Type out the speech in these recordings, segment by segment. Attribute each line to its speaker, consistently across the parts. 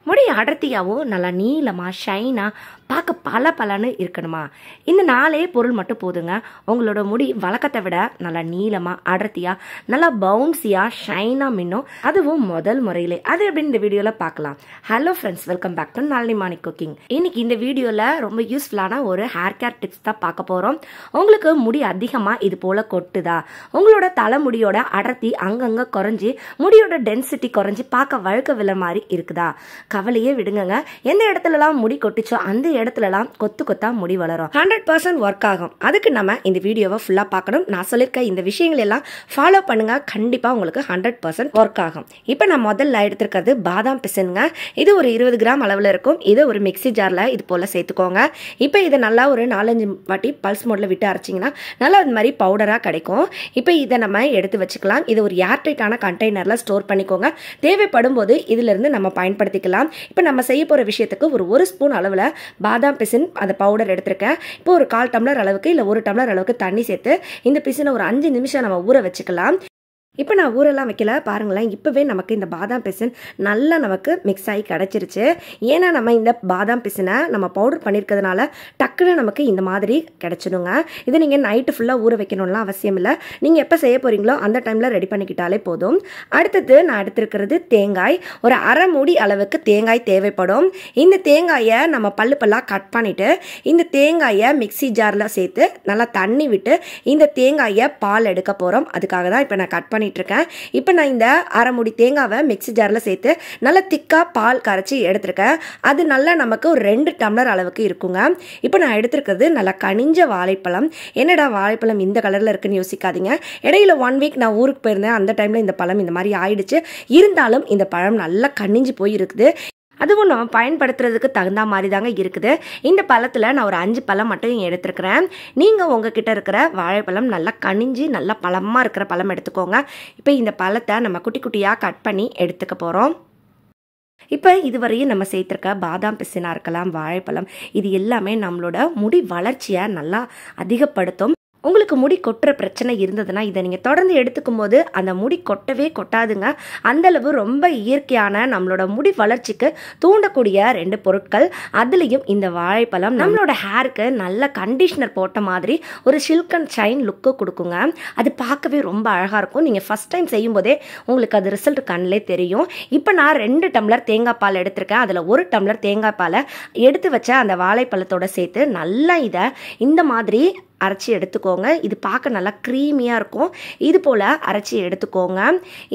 Speaker 1: முடி அடர்த்தியாகவும் நல்லா நீளமாக ஷைனாக பார்க்க பல பலன்னு இருக்கணுமா? இந்த 4 பொருள் மட்டும் போதுங்க. உங்களோட முடி வழக்கத்தை விட நல்லா நீளமாக அடர்த்தியாக நல்லா பவுன்ஸியாக ஷைனாக மின்னும். அதுவும் முதல் முறையிலே. அது எப்படின்னு இந்த வீடியோவில் பார்க்கலாம். Hello friends, welcome back to Nalini morning cooking. இன்னைக்கு இந்த வீடியோவில் ரொம்ப யூஸ்ஃபுல்லான ஒரு ஹேர் கேர் டிப்ஸ் தான் பார்க்க போகிறோம். உங்களுக்கு முடி அதிகமாக இது போல் கொட்டுதா? உங்களோட தலைமுடியோட அடர்த்தி அங்கங்கே குறைஞ்சி முடியோட டென்சிட்டி குறைஞ்சி பார்க்க வழுக்க விழ மாதிரி இருக்குதா? கவலையே விடுங்க. எந்த இடத்துலலாம் முடி கொட்டிச்சோ அந்த இடத்துலலாம் கொத்து கொத்தா முடி வளரும். 100% ஒர்க் ஆகும். அதுக்கு நம்ம இந்த வீடியோவை ஃபுல்லாக பார்க்கணும். நான் சொல்லியிருக்க இந்த விஷயங்கள் எல்லாம் ஃபாலோ பண்ணுங்க. கண்டிப்பாக உங்களுக்கு 100% ஒர்க் ஆகும். இப்போ நான் முதல்ல எடுத்துருக்கிறது பாதாம் பிசினுங்க. இது ஒரு 20 கிராம் அளவில் இருக்கும். இதை ஒரு மிக்சி ஜாரில் இது போல் சேர்த்துக்கோங்க. இப்போ இதை நல்லா ஒரு 4-5 வாட்டி பல்ஸ் மோடில் விட்டு அரைச்சிங்கன்னா நல்லா அது மாதிரி பவுடராக கிடைக்கும். இப்போ இதை நம்ம எடுத்து வச்சுக்கலாம். இது ஒரு ஏர்டைட்டான கண்டெய்னரில் ஸ்டோர் பண்ணிக்கோங்க. தேவைப்படும் போது இதிலிருந்து நம்ம பயன்படுத்திக்கலாம். இப்போ நம்ம செய்ய போகிற விஷயத்துக்கு ஒரு ஸ்பூன் அளவில் பாதாம் பிசின் அந்த பவுடர் எடுத்திருக்கேன். இப்போ ஒரு 1/4 டம்ளர் அளவுக்கு இல்லை 1 டம்ளர் அளவுக்கு தண்ணி சேர்த்து இந்த பிசினை ஒரு 5 நிமிஷம் நம்ம ஊற வச்சுக்கலாம். இப்போ நான் ஊரெல்லாம் வைக்கல, பாருங்களேன். இப்போவே நமக்கு இந்த பாதாம் பிசின் நல்லா நமக்கு மிக்ஸ் ஆகி கிடச்சிருச்சு. ஏன்னா நம்ம இந்த பாதாம் பிசினை நம்ம பவுடர் பண்ணியிருக்கிறதுனால டக்குன்னு நமக்கு இந்த மாதிரி கிடச்சிடுங்க. இதை நீங்கள் நைட்டு ஃபுல்லாக ஊற வைக்கணும்லாம் அவசியம் இல்லை. நீங்கள் எப்போ செய்ய போகிறீங்களோ அந்த டைமில் ரெடி பண்ணிக்கிட்டாலே போதும். அடுத்தது நான் எடுத்துருக்கிறது தேங்காய். ஒரு அரை மூடி அளவுக்கு தேங்காய் தேவைப்படும். இந்த தேங்காயை நம்ம பல்லாக கட் பண்ணிவிட்டு இந்த தேங்காயை மிக்சி ஜாரில் சேர்த்து நல்லா தண்ணி விட்டு இந்த தேங்காயை பால் எடுக்க போகிறோம். அதுக்காக தான் இப்போ நான் கட் பண்ணி இருக்கேன். இப்போ நான் இந்த அரை மூடி தேங்காவை மிக்சி ஜாரில் சேர்த்து நல்லா திக்கா பால் கரைச்சி எடுத்திருக்கேன். அது நல்லா நமக்கு ஒரு 2 டம்ளர் அளவுக்கு இருக்குங்க. இப்போ நான் எடுத்திருக்கிறது நல்லா கனிஞ்ச வாழைப்பழம். என்னடா வாழைப்பழம் இந்த கலரில் இருக்குன்னு யோசிக்காதீங்க. இடையில 1 வீக் நான் ஊருக்கு போயிருந்தேன். அந்த டைமில் இந்த பழம் இந்த மாதிரி ஆயிடுச்சு. இருந்தாலும் இந்த பழம் நல்லா கனிஞ்சு போய் இருக்குது. அதுவும் நம்ம பயன்படுத்துறதுக்கு தகுந்த மாதிரி தாங்க இருக்குது. இந்த பழத்தில் நான் ஒரு 5 பழம் மட்டும் எடுத்துருக்கிறேன். நீங்கள் உங்ககிட்ட இருக்கிற வாழைப்பழம் நல்லா கனிஞ்சு நல்லா பழமாக இருக்கிற பழம் எடுத்துக்கோங்க. இப்போ இந்த பழத்தை நம்ம குட்டி குட்டியாக கட் பண்ணி எடுத்துக்க போகிறோம். இப்போ இதுவரையும் நம்ம சேர்த்துருக்க பாதாம் பிசினாக இருக்கலாம், வாழைப்பழம், இது எல்லாமே நம்மளோட முடி வளர்ச்சியை நல்லா அதிகப்படுத்தும். உங்களுக்கு முடி கொட்டுற பிரச்சனை இருந்ததுன்னா இதை நீங்கள் தொடர்ந்து எடுத்துக்கும் போது அந்த முடி கொட்டவே கொட்டாதுங்க. அந்தளவு ரொம்ப இயற்கையான நம்மளோட முடி வளர்ச்சிக்கு தூண்டக்கூடிய 2 பொருட்கள். அதுலேயும் இந்த வாழைப்பழம் நம்மளோட ஹேருக்கு நல்ல கண்டிஷனர் போட்ட மாதிரி ஒரு சில்க் அண்ட் ஷைன் லுக்கு கொடுக்குங்க. அது பார்க்கவே ரொம்ப அழகாக இருக்கும். நீங்கள் ஃபஸ்ட் டைம் செய்யும் போதே உங்களுக்கு அது ரிசல்ட் கண்ணிலே தெரியும். இப்போ நான் 2 டம்ளர் தேங்காய் பால் எடுத்திருக்கேன். அதில் 1 டம்ளர் தேங்காய் பாலை எடுத்து வச்ச அந்த வாழைப்பழத்தோடு சேர்த்து நல்லா இதை இந்த மாதிரி அரைச்சி எடுத்துக்கோங்க. இது பார்க்க நல்லா க்ரீமியாக இருக்கும். இது போல் அரைச்சி எடுத்துக்கோங்க.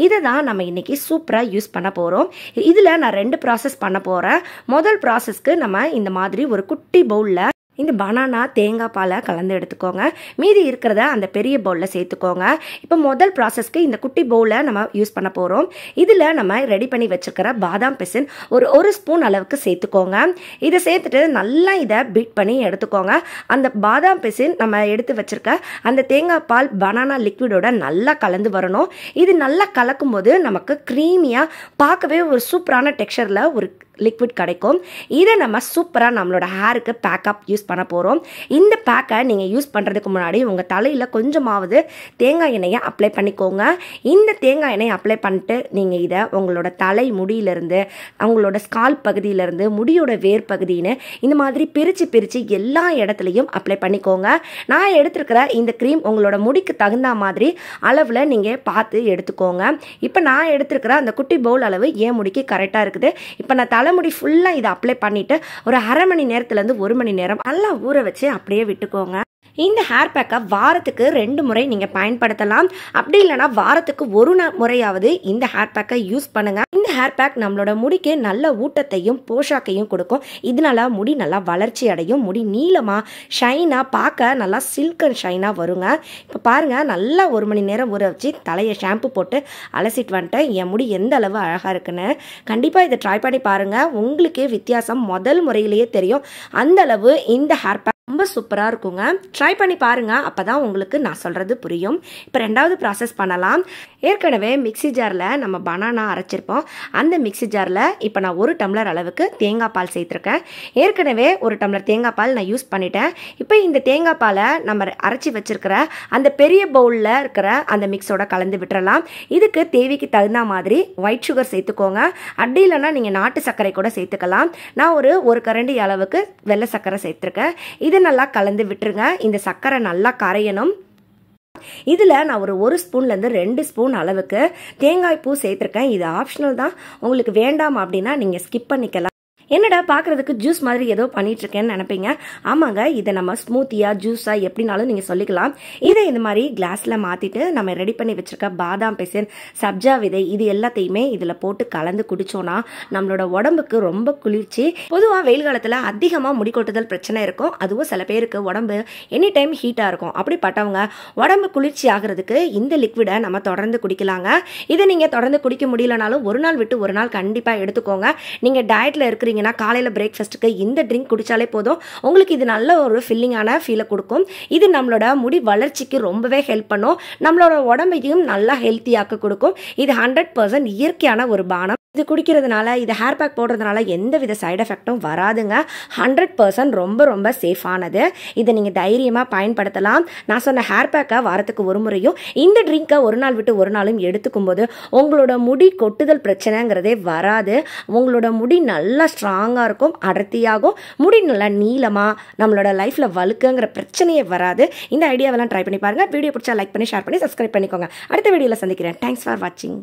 Speaker 1: இதை தான் நம்ம இன்றைக்கி சூப்பராக யூஸ் பண்ண போகிறோம். இதில் நான் 2 ப்ராசஸ் பண்ண போகிறேன். முதல் ப்ராசஸ்க்கு நம்ம இந்த மாதிரி ஒரு குட்டி பவுலில் இந்த பனானா தேங்காய் பாலை கலந்து எடுத்துக்கோங்க. மீதி இருக்கிறத அந்த பெரிய பவுலில் சேர்த்துக்கோங்க. இப்போ முதல் ப்ராசஸ்க்கு இந்த குட்டி பவுலை நம்ம யூஸ் பண்ண போகிறோம். இதில் நம்ம ரெடி பண்ணி வச்சுருக்கிற பாதாம் பிசின் ஒரு ஸ்பூன் அளவுக்கு சேர்த்துக்கோங்க. இதை சேர்த்துட்டு நல்லா இதை பீட் பண்ணி எடுத்துக்கோங்க. அந்த பாதாம் பிசின் நம்ம எடுத்து வச்சுருக்க அந்த தேங்காய் பால் பனானா லிக்விடோட நல்லா கலந்து வரணும். இது நல்லா கலக்கும்போது நமக்கு க்ரீமியாக பார்க்கவே ஒரு சூப்பரான டெக்ஸ்சரில் ஒரு லிக்விட் கிடைக்கும். இதை நம்ம சூப்பராக நம்மளோட ஹேருக்கு பேக்கப் யூஸ் பண்ண போகிறோம். இந்த பேக்கை நீங்கள் யூஸ் பண்ணுறதுக்கு முன்னாடி உங்கள் தலையில் கொஞ்சமாவது தேங்காய் எண்ணெயை அப்ளை பண்ணிக்கோங்க. இந்த தேங்காய் எண்ணெயை அப்ளை பண்ணிட்டு நீங்கள் இதை உங்களோட தலை முடியிலேருந்து அவங்களோட ஸ்கால் பகுதியிலேருந்து முடியோட வேர் பகுதின்னு இந்த மாதிரி பிரித்து எல்லா இடத்துலையும் அப்ளை பண்ணிக்கோங்க. நான் எடுத்துருக்கிற இந்த க்ரீம் உங்களோட முடிக்கு தகுந்த மாதிரி அளவில் நீங்கள் பார்த்து எடுத்துக்கோங்க. இப்போ நான் எடுத்துருக்கிற அந்த குட்டி பவுல் அளவு என் முடிக்கு கரெக்டாக இருக்குது. இப்போ நான் தலைமுடி ஃபுல்லாக இதை அப்ளை பண்ணிவிட்டு ஒரு அரை மணி நேரத்துலேருந்து 1 மணி நேரம் நல்லா ஊற வச்சு அப்படியே விட்டுக்கோங்க. இந்த ஹேர் பேக்கை வாரத்துக்கு 2 முறை நீங்கள் பயன்படுத்தலாம். அப்படி இல்லைனா வாரத்துக்கு 1 முறையாவது இந்த ஹேர் பேக்கை யூஸ் பண்ணுங்கள். இந்த ஹேர் பேக் நம்மளோட முடிக்கு நல்ல ஊட்டத்தையும் போஷாக்கையும் கொடுக்கும். இதனால முடி நல்லா வளர்ச்சி அடையும். முடி நீளமாக ஷைனாக பார்க்க நல்லா சில்க் அண்ட் ஷைனாக வருங்க. இப்போ பாருங்கள், நல்லா 1 மணி நேரம் ஊற வச்சு தலையை ஷாம்பு போட்டு அலசிட்டு வந்துட்டேன். என் முடி எந்த அளவு அழகாக இருக்குன்னு கண்டிப்பாக இதை ட்ரை பண்ணி பாருங்கள். உங்களுக்கே வித்தியாசம் முதல் முறையிலேயே தெரியும். அந்த அளவு இந்த ஹேர் பேக் ரொம்ப சூப்பராக இருக்குங்க. ட்ரை பண்ணி பாருங்கள், அப்போ தான் உங்களுக்கு நான் சொல்கிறது புரியும். இப்போ ரெண்டாவது ப்ராசஸ் பண்ணலாம். ஏற்கனவே மிக்ஸி ஜாரில் நம்ம பனானா அரைச்சிருப்போம். அந்த மிக்ஸி ஜாரில் இப்போ நான் 1 டம்ளர் அளவுக்கு தேங்காய் பால் சேர்த்துருக்கேன். ஏற்கனவே 1 டம்ளர் தேங்காய் பால் நான் யூஸ் பண்ணிட்டேன். இப்போ இந்த தேங்காய் பாலை நம்ம அரைச்சி வச்சுருக்கிற அந்த பெரிய பவுலில் இருக்கிற அந்த மிக்ஸோட கலந்து விட்டுறலாம். இதுக்கு தேவைக்கு தகுந்த மாதிரி ஒயிட் சுகர் சேர்த்துக்கோங்க. அப்படி இல்லைன்னா நீங்கள் நாட்டு சர்க்கரை கூட சேர்த்துக்கலாம். நான் ஒரு கரண்டி அளவுக்கு வெள்ளை சர்க்கரை சேர்த்துருக்கேன். இது நல்லா கலந்து விட்டுருங்க. இந்த சர்க்கரை நல்லா கரையணும். இதில் நான் ஒரு ஸ்பூன்லேருந்து 2 ஸ்பூன் அளவுக்கு தேங்காய் பூ சேர்த்துருக்கேன். இது ஆப்ஷனல் தான், உங்களுக்கு வேண்டாம் அப்படின்னா நீங்கள் ஸ்கிப் பண்ணிக்கலாம். என்னடா பார்க்குறதுக்கு ஜூஸ் மாதிரி ஏதோ பண்ணிட்டு இருக்கேன்னு நினைப்பீங்க. ஆமாங்க, இதை நம்ம ஸ்மூத்தியா ஜூஸா எப்படினாலும் நீங்கள் சொல்லிக்கலாம். இதை இந்த மாதிரி கிளாஸில் மாற்றிட்டு நம்ம ரெடி பண்ணி வச்சுருக்க பாதாம் பிசின், சப்ஜா விதை இது எல்லாத்தையுமே இதில் போட்டு கலந்து குடித்தோன்னா நம்மளோட உடம்புக்கு ரொம்ப குளிர்ச்சி. பொதுவாக வெயில் காலத்தில் அதிகமாக முடி கொட்டுதல் பிரச்சனை இருக்கும். அதுவும் சில பேருக்கு உடம்பு எனி டைம் ஹீட்டாக இருக்கும். அப்படிப்பட்டவங்க உடம்பு குளிர்ச்சி ஆகிறதுக்கு இந்த லிக்விடை நம்ம தொடர்ந்து குடிக்கலாங்க. இதை நீங்கள் தொடர்ந்து குடிக்க முடியலனாலும் ஒரு நாள் விட்டு ஒரு நாள் கண்டிப்பாக எடுத்துக்கோங்க. நீங்கள் டயட்டில் இருக்கிறீங்க காலையில் பிரேக்ஃபாஸ்ட்டுக்கு இந்த ட்ரிங்க் குடிச்சாலே போதும், உங்களுக்கு இது நல்ல ஒரு ஃபில்லிங்கான ஃபீலை கொடுக்கும். இது நம்மளோட முடி வளர்ச்சிக்கு ரொம்பவே ஹெல்ப் பண்ணும். நம்மளோட உடம்பையும் நல்லா ஹெல்த்தியாக்க கொடுக்கும். இது 100% இயற்கையான ஒரு பானம். இது குடிக்கிறதுனால, இது ஹேர் பேக் போடுறதுனால எந்த வித சைடு எஃபெக்டும் வராதுங்க. 100% ரொம்ப ரொம்ப சேஃபானது. இதை நீங்கள் தைரியமாக பயன்படுத்தலாம். நான் சொன்ன ஹேர் பேக்கை வாரத்துக்கு ஒரு முறையும் இந்த ட்ரிங்கை ஒரு நாள் விட்டு ஒரு நாளும் எடுத்துக்கும் போது உங்களோட முடி கொட்டுதல் பிரச்சனைங்கிறதே வராது. உங்களோட முடி நல்லா ஸ்ட்ராங்காக இருக்கும், அடர்த்தியாகும். முடி நல்லா நீளமாக நம்மளோட லைஃப்பில் வழுக்குங்கிற பிரச்சனையே வராது. இந்த ஐடியாவெல்லாம் ட்ரை பண்ணி பாருங்கள். வீடியோ பிடிச்சா லைக் பண்ணி ஷேர் பண்ணி சப்ஸ்கிரைப் பண்ணிக்கோங்க. அடுத்த வீடியோவில் சந்திக்கிறேன். தேங்க்ஸ் ஃபார் வாட்சிங்.